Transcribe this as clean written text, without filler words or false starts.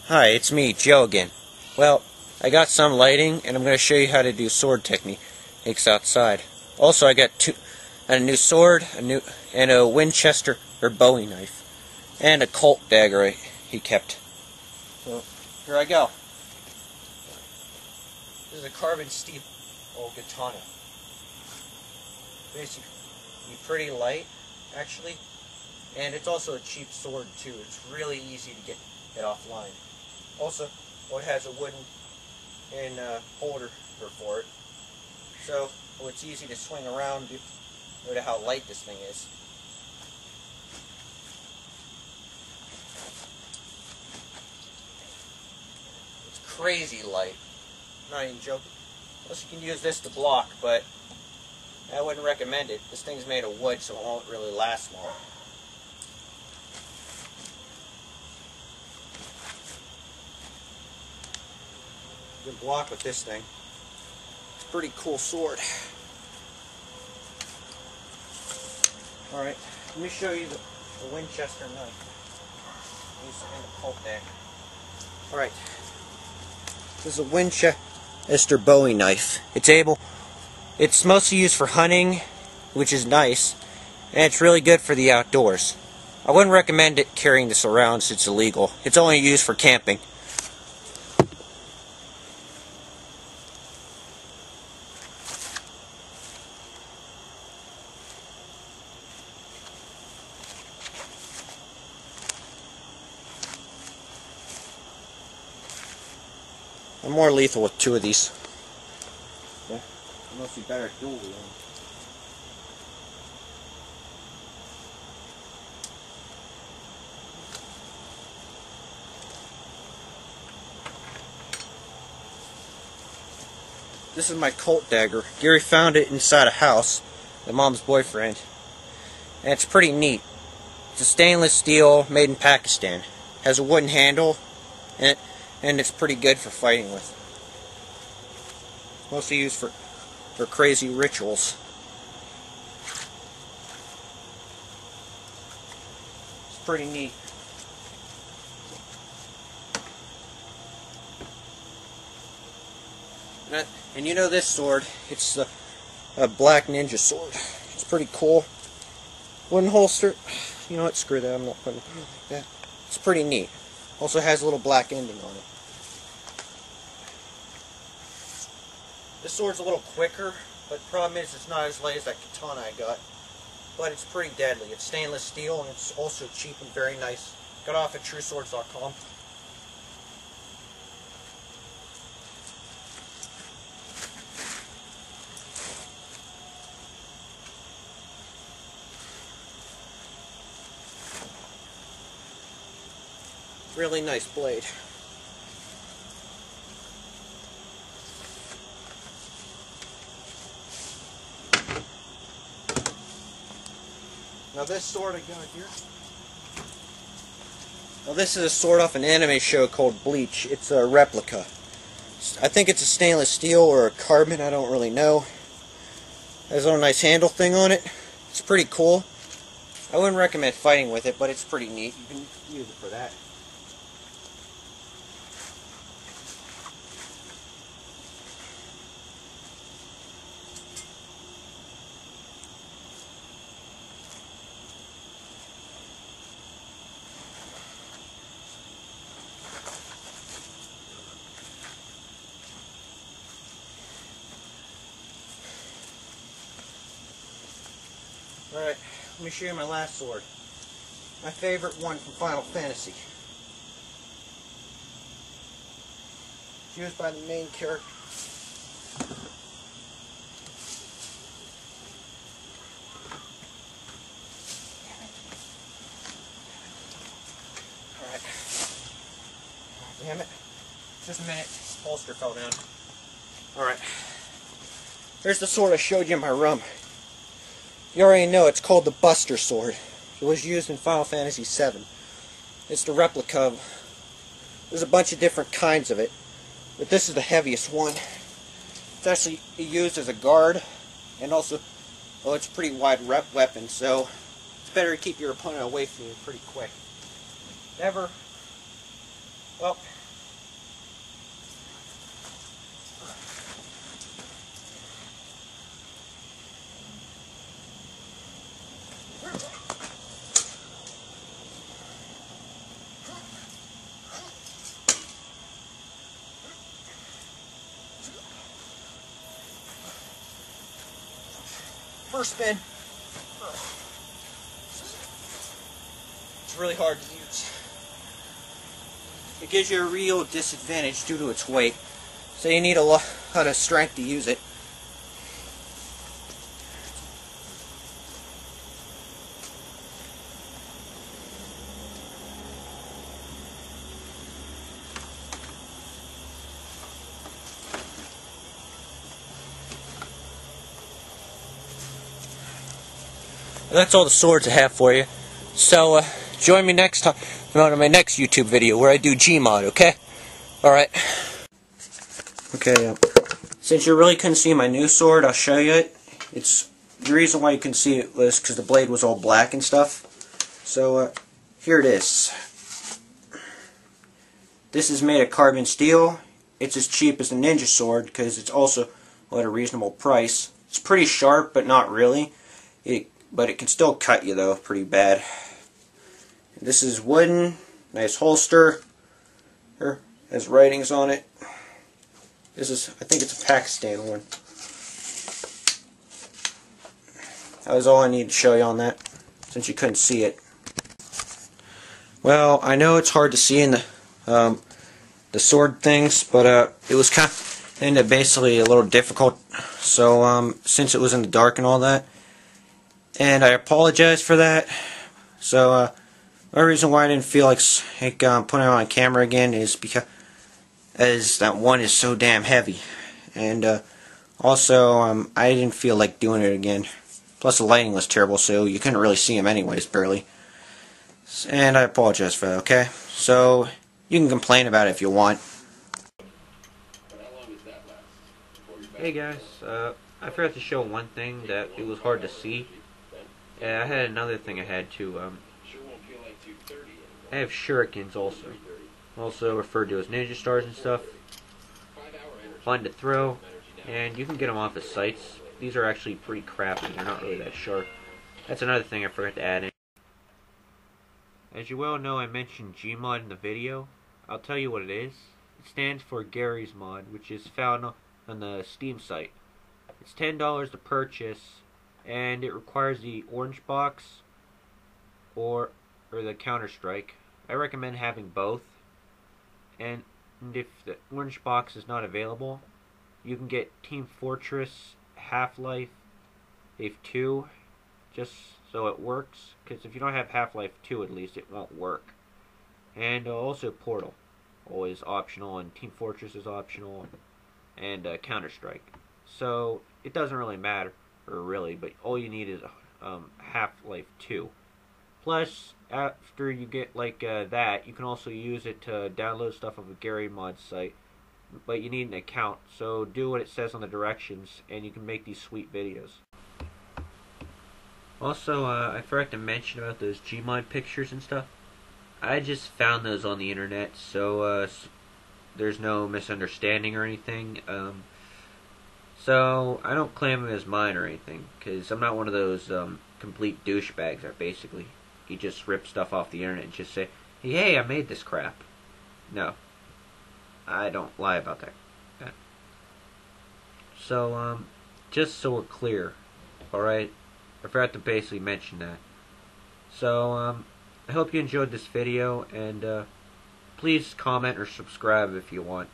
Hi, it's me, Joe again. Well, I got some lighting, and I'm going to show you how to do sword techniques outside. Also, I got a new sword, and a Winchester or Bowie knife, and a Colt dagger he kept. So here I go. This is a carbon steel old katana. Basically, pretty light, actually, and it's also a cheap sword too. It's really easy to get it offline. Also, it has a wooden holder for it, so it's easy to swing around due to how light this thing is. It's crazy light. I'm not even joking. Unless you can use this to block, but I wouldn't recommend it. This thing's made of wood, so it won't really last long. You can block with this thing. It's a pretty cool sword. Alright, let me show you the Winchester knife. And the Colt dagger. Alright, this is a Winchester Bowie knife. It's mostly used for hunting, which is nice, and it's really good for the outdoors. I wouldn't recommend carrying this around since it's illegal. It's only used for camping. I'm more lethal with two of these. Yeah, I'm mostly better at dual wielding. This is my Colt dagger. Gary found it inside a house, my mom's boyfriend, and it's pretty neat. It's a stainless steel made in Pakistan. Has a wooden handle, and it's pretty good for fighting with. Mostly used for crazy rituals. It's pretty neat. And you know this sword, it's a black ninja sword. It's pretty cool. Wooden holster. You know what, screw that, I'm not putting it like that. It's pretty neat. Also has a little black ending on it. This sword's a little quicker, but the problem is it's not as light as that katana I got. But it's pretty deadly. It's stainless steel, and it's also cheap and very nice. Got it off at trueswords.com. Really nice blade. Now this sword I got here. Now this is a sword off an anime show called Bleach. It's a replica. I think it's a stainless steel or a carbon, I don't really know. Has a little nice handle thing on it. It's pretty cool. I wouldn't recommend fighting with it, but it's pretty neat. You can use it for that. Alright, let me show you my last sword. My favorite one from Final Fantasy. It's used by the main character. Alright. Damn it. Just a minute. Holster fell down. Alright. Here's the sword I showed you in my room. You already know it's called the Buster Sword. It was used in Final Fantasy VII. It's the replica of... There's a bunch of different kinds of it, but this is the heaviest one. It's actually used as a guard, and also, well, it's a pretty wide weapon, so it's better to keep your opponent away from you pretty quick. Well, first spin. It's really hard to use. It gives you a real disadvantage due to its weight. So you need a lot of strength to use it. That's all the swords I have for you. So, join me next time on my next YouTube video where I do gmod, okay? Alright. Okay, since you really couldn't see my new sword, I'll show you it. It's the reason why you couldn't see it was because the blade was all black and stuff. So, here it is. This is made of carbon steel. It's as cheap as the ninja sword because it's also at a reasonable price. It's pretty sharp, but not really. But it can still cut you though, pretty bad. This is wooden, nice holster. Here, has writings on it. This is, I think it's a Pakistan one. That was all I need to show you on that, since you couldn't see it. Well, I know it's hard to see in the sword things, but it was kind of basically a little difficult. So since it was in the dark and all that. And I apologize for that. So, the reason why I didn't feel like putting it on camera again is because that one is so damn heavy. And also, I didn't feel like doing it again. Plus, the lighting was terrible, so you couldn't really see him anyways, barely. And I apologize for that, okay? So, you can complain about it if you want. Hey guys, I forgot to show one thing that it was hard to see. Yeah, I had another thing I had to, I have shurikens also referred to as ninja stars and stuff. Fun to throw, and you can get them off of sites. These are actually pretty crappy, they're not really that sharp. That's another thing I forgot to add in. As you well know, I mentioned gmod in the video. I'll tell you what it is. It stands for Gary's Mod, which is found on the Steam site. It's $10 to purchase, and it requires the orange box or the Counter-Strike. I recommend having both. And if the orange box is not available, you can get Team Fortress, Half-Life 2, just so it works. Because if you don't have Half-Life 2, at least it won't work. And also Portal, always optional, and Team Fortress is optional, and Counter-Strike. So it doesn't really matter. But all you need is Half-Life 2. Plus, after you get that, you can also use it to download stuff off a Gary Mod site. But you need an account, so do what it says on the directions, and you can make these sweet videos. Also, I forgot to mention about those gmod pictures and stuff. I just found those on the internet, so there's no misunderstanding or anything. So, I don't claim them as mine or anything, because I'm not one of those complete douchebags that basically you just rip stuff off the internet and just say, hey, I made this crap. No. I don't lie about that. So, just so we're clear, alright? I forgot to basically mention that. So, I hope you enjoyed this video, and please comment or subscribe if you want.